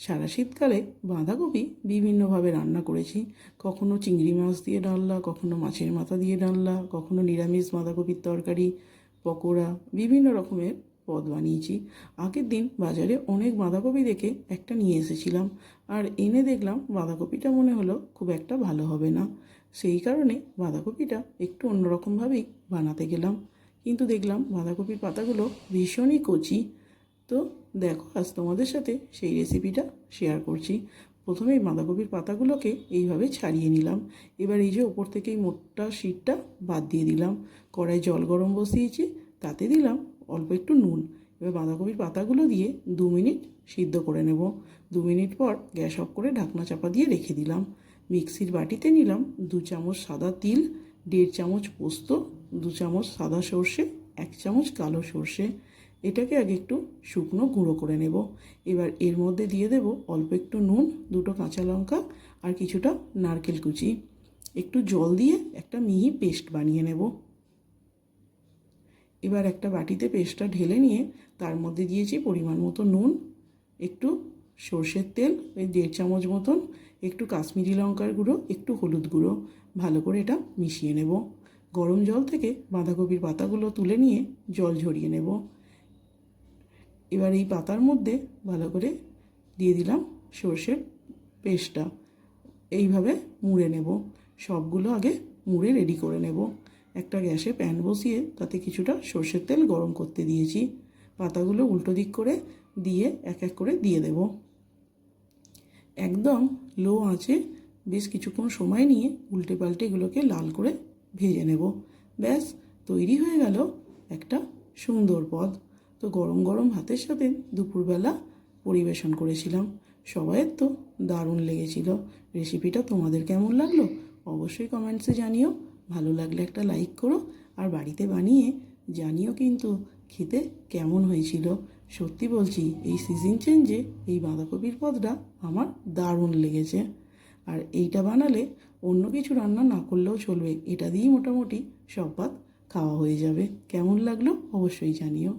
সারা শীতকালে বাঁধাকপি বিভিন্নভাবে রান্না করেছি। কখনো চিংড়ি মাছ দিয়ে ডালনা, কখনো মাছের মাথা দিয়ে ডালনা, কখনো নিরামিষ বাঁধাকপির তরকারি, পকোড়া, বিভিন্ন রকমের পদ বানিয়েছি। আগের দিন বাজারে অনেক বাঁধাকপি দেখে একটা নিয়ে এসেছিলাম, আর এনে দেখলাম বাঁধাকপিটা মনে হলো খুব একটা ভালো হবে না। সেই কারণে বাঁধাকপিটা একটু অন্যরকমভাবেই বানাতে গেলাম, কিন্তু দেখলাম বাঁধাকপির পাতাগুলো ভীষণই কচি। তো দেখো, আজ তোমাদের সাথে সেই রেসিপিটা শেয়ার করছি। প্রথমেই বাঁধাকপির পাতাগুলোকে এইভাবে ছাড়িয়ে নিলাম। এবার এই যে ওপর থেকে এই মোটা শীটটা বাদ দিয়ে দিলাম। কড়াই জল গরম বসিয়েছি, তাতে দিলাম অল্প একটু নুন। এবার বাঁধাকপির পাতাগুলো দিয়ে 2 মিনিট সিদ্ধ করে নেব। 2 মিনিট পর গ্যাস অফ করে ঢাকনা চাপা দিয়ে রেখে দিলাম। মিক্সির বাটিতে নিলাম 2 চামচ সাদা তিল, 1.5 চামচ পোস্ত, 2 চামচ সাদা সর্ষে, 1 চামচ কালো সর্ষে। এটাকে আগে একটু শুকনো গুঁড়ো করে নেব। এবার এর মধ্যে দিয়ে দেব অল্প একটু নুন, 2টো কাঁচা লঙ্কা আর কিছুটা নারকেল কুচি। একটু জল দিয়ে একটা মিহি পেস্ট বানিয়ে নেব। এবার একটা বাটিতে পেস্টটা ঢেলে নিয়ে তার মধ্যে দিয়েছি পরিমাণ মতো নুন, একটু সর্ষের তেল, ওই 1.5 চামচ মতন, একটু কাশ্মীরি লঙ্কার গুঁড়ো, একটু হলুদ গুঁড়ো। ভালো করে এটা মিশিয়ে নেব। গরম জল থেকে বাঁধাকপির পাতাগুলো তুলে নিয়ে জল ঝরিয়ে নেব। এবার এই পাতার মধ্যে ভালো করে দিয়ে দিলাম সর্ষের পেস্টটা। এইভাবে মুড়ে নেব। সবগুলো আগে মুড়ে রেডি করে নেব। একটা গ্যাসে প্যান বসিয়ে তাতে কিছুটা সর্ষের তেল গরম করতে দিয়েছি। পাতাগুলো উল্টো দিক করে দিয়ে এক এক করে দিয়ে দেব। একদম লো আঁচে বেশ কিছুক্ষণ সময় নিয়ে উল্টে পাল্টে এগুলোকে লাল করে ভেজে নেব। ব্যাস তৈরি হয়ে গেল একটা সুন্দর পদ। তো গরম গরম ভাতের সাথে দুপুরবেলা পরিবেশন করেছিলাম। সবাইয়ের তো দারুণ লেগেছিল। রেসিপিটা তোমাদের কেমন লাগলো অবশ্যই কমেন্টসে জানিও। ভালো লাগলে একটা লাইক করো, আর বাড়িতে বানিয়ে জানিও কিন্তু খেতে কেমন হয়েছিল। সত্যি বলছি, এই সিজন চেঞ্জে এই বাঁধাকপির পদটা আমার দারুণ লেগেছে। আর এইটা বানালে অন্য কিছু রান্না না করলেও চলবে, এটা দিয়েই মোটামুটি সব ভাত খাওয়া হয়ে যাবে। কেমন লাগলো অবশ্যই জানিও।